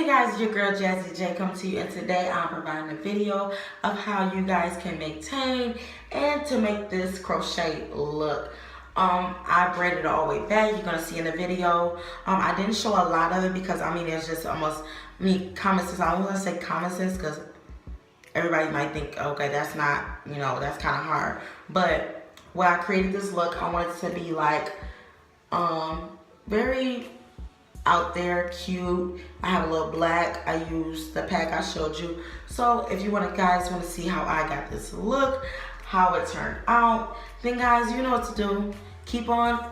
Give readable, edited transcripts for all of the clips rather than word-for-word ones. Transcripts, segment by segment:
Hey guys, it's your girl Jazzy J coming to you, and today I'm providing a video of how you guys can maintain and to make this crochet look. I braided it all the way back. You're gonna see in the video. I didn't show a lot of it because it's just almost common sense. I don't want to say common sense because everybody might think, okay, that's not, that's kind of hard. But when I created this look, I wanted it to be like very out there, cute. I have a little black. I used the pack I showed you. So if you guys want to see how I got this look, how it turned out, then guys, you know what to do. Keep on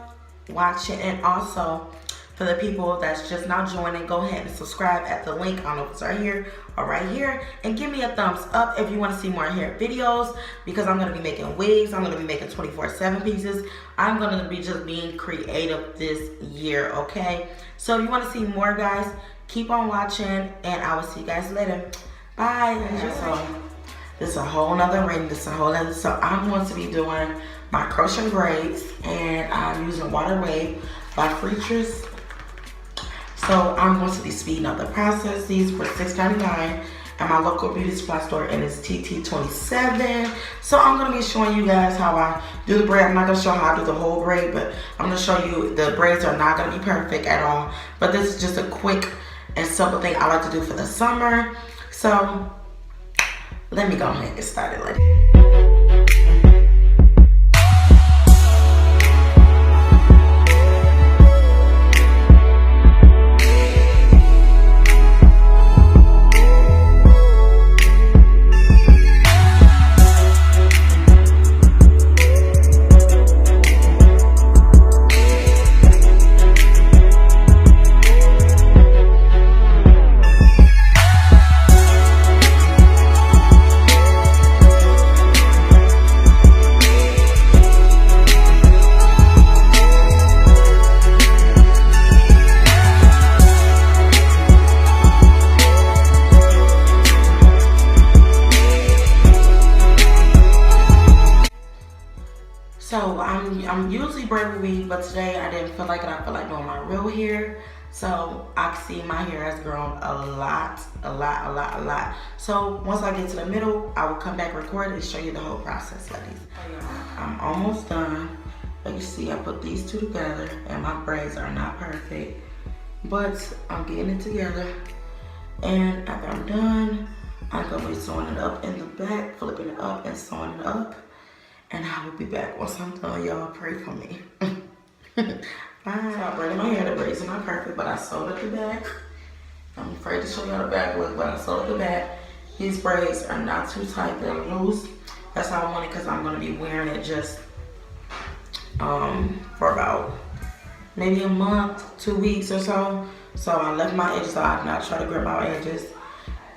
watching, and also for the people that's just now joining, go ahead and subscribe at the link. I don't know if it's right here or right here, and give me a thumbs up if you want to see more hair videos, because I'm going to be making wigs. I'm going to be making 24/7 pieces. I'm going to be just being creative this year, okay? So if you want to see more, guys, keep on watching, and I will see you guys later. Bye. This is a whole nother ring. So I'm going to be doing my crochet braids, and I'm using Water Wave by Freetress. So I'm going to be speeding up the process. These were $6.99 at my local beauty supply store, and it's TT27. So I'm going to be showing you guys how I do the braid. I'm not going to show how I do the whole braid, but I'm going to show you the braids are not going to be perfect at all. But this is just a quick and simple thing I like to do for the summer. So let me go ahead and get started, ladies. So I'm usually braiding weave, but today I didn't feel like it. I feel like doing my real hair. So I can see my hair has grown a lot. So once I get to the middle, I will come back, record, and show you the whole process, ladies. I'm almost done. Like you see, I put these two together, and my braids are not perfect, but I'm getting it together. And after I'm done, I'm gonna be sewing it up in the back, flipping it up and sewing it up. And I will be back once I'm done. Y'all pray for me. Bye. So I braided my hair. The braids are not perfect, but I sewed up the back. I'm afraid to show y'all the back look, but I sewed up the back. These braids are not too tight. They're loose. That's how I want it, because I'm going to be wearing it just for about maybe a month, 2 weeks or so. So I left my edges. So I did not try to grip my edges.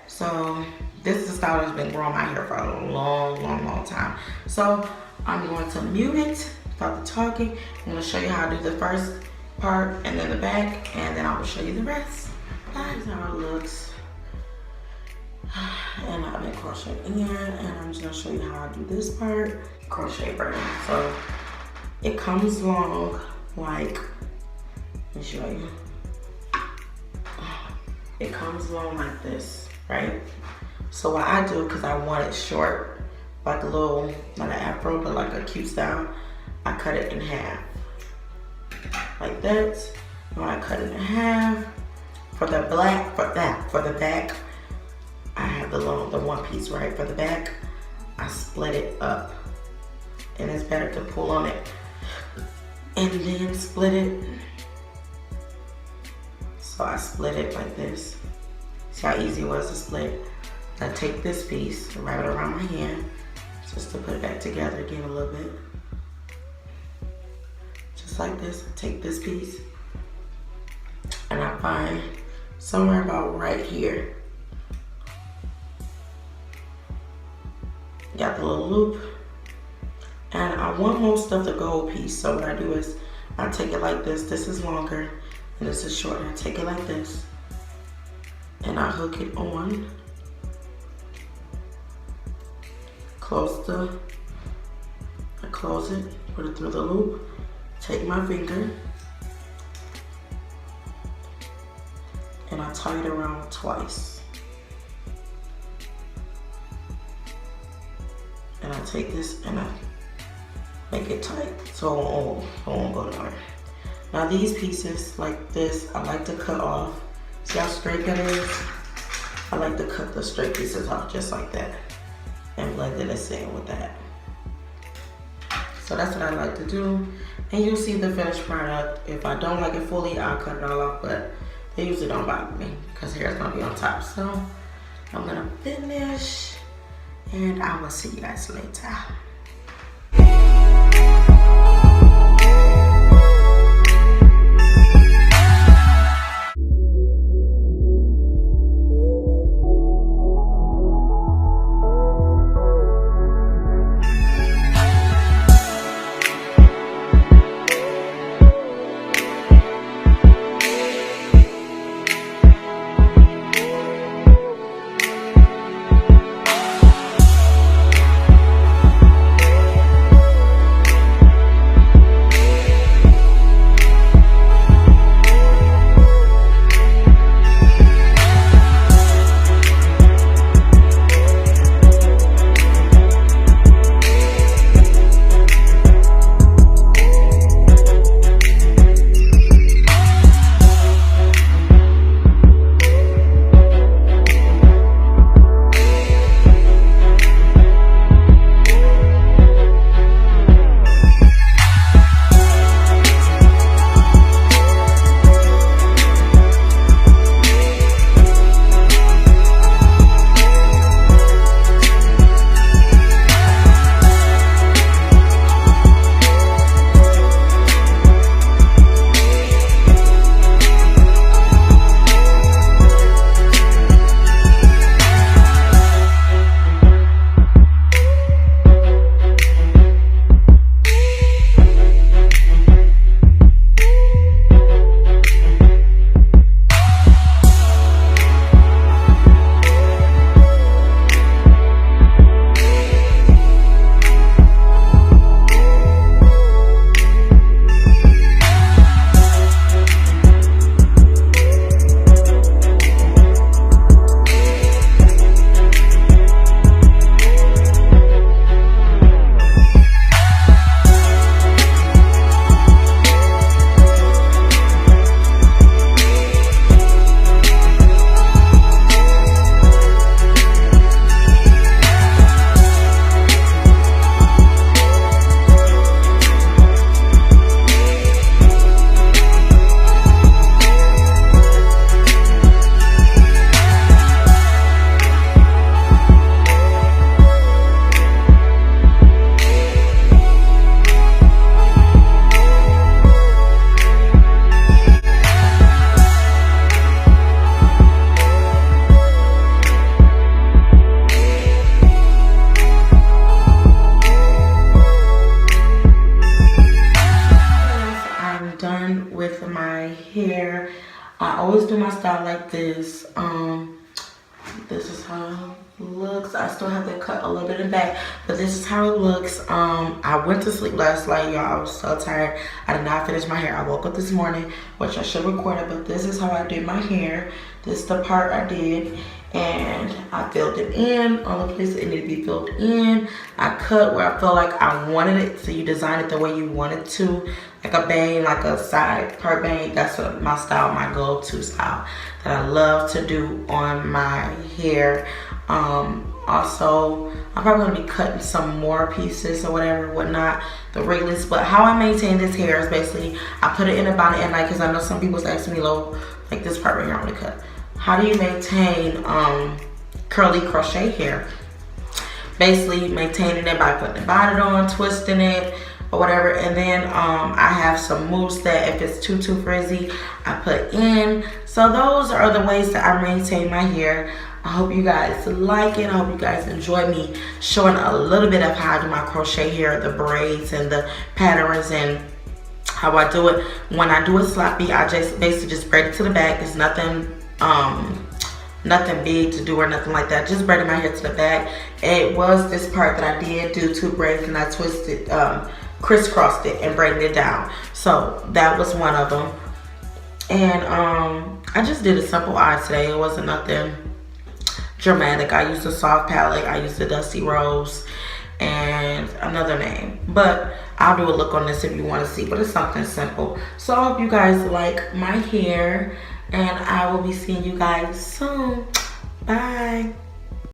So this is the style that's been growing my hair for a long time. So I'm going to mute it, stop the talking. I'm going to show you how to do the first part and then the back, and then I will show you the rest. That's how it looks. And I've been crocheting in, and I'm just going to show you how I do this part. Crochet braid. So it comes long like, let me show you. It comes long like this, right? So what I do, because I want it short, like a little, not an afro, but like a cute style, I cut it in half. Like that. And when I cut it in half, for the back, I have the one piece, right? For the back, I split it up. And it's better to pull on it and then split it. So I split it like this. See how easy it was to split? I take this piece, wrap it around my hand, just to put it back together again a little bit. Just like this. I take this piece, and I find somewhere about right here. Got the little loop, and I want most of the gold piece. So what I do is I take it like this. This is longer, and this is shorter. I take it like this, and I hook it on. I close it, put it through the loop, take my finger, and I tie it around twice. And I take this and I make it tight so it won't go nowhere. Now these pieces like this, I like to cut off. See how straight that is? I like to cut the straight pieces off just like that and blend it in with that. So that's what I like to do. And you'll see the finished product. If I don't like it fully, I'll cut it all off, but they usually don't bother me because hair is gonna be on top. So I'm gonna finish and I will see you guys later. I always do my style like this. This is how it looks. I still have to cut a little bit in the back, but this is how it looks. I went to sleep last night, y'all. I was so tired. I did not finish my hair. I woke up this morning, which I should record it, but this is how I did my hair. This is the part I did, and I filled it in all the places it needed to be filled in. I cut where I felt like I wanted it, so you design it the way you want it to, like a bang, like a side part bang. That's what my style, my go-to style that I love to do on my hair. Also, I'm probably gonna be cutting some more pieces or whatever, whatnot, the ringlets. But how I maintain this hair is basically I put it in a bonnet at night, because I know some people's asking me, low, like this part right here I'm gonna cut. How do you maintain curly crochet hair? Basically maintaining it by putting the bonnet on, twisting it, or whatever. And then I have some mousse that if it's too frizzy, I put in. So those are the ways that I maintain my hair. I hope you guys like it. I hope you guys enjoy me showing a little bit of how I do my crochet hair, the braids and the patterns and how I do it. When I do it sloppy, I just basically just braid it to the back. It's nothing nothing big to do or nothing like that. Just braiding my hair to the back. It was this part that I did do 2 braids, and I twisted, crisscrossed it and braided it down. So that was one of them. And I just did a simple eye today. It wasn't nothing dramatic. I used a soft palette. I used a Dusty Rose and another name. But I'll do a look on this if you want to see. But it's something simple. So I hope you guys like my hair. And I will be seeing you guys soon. Bye.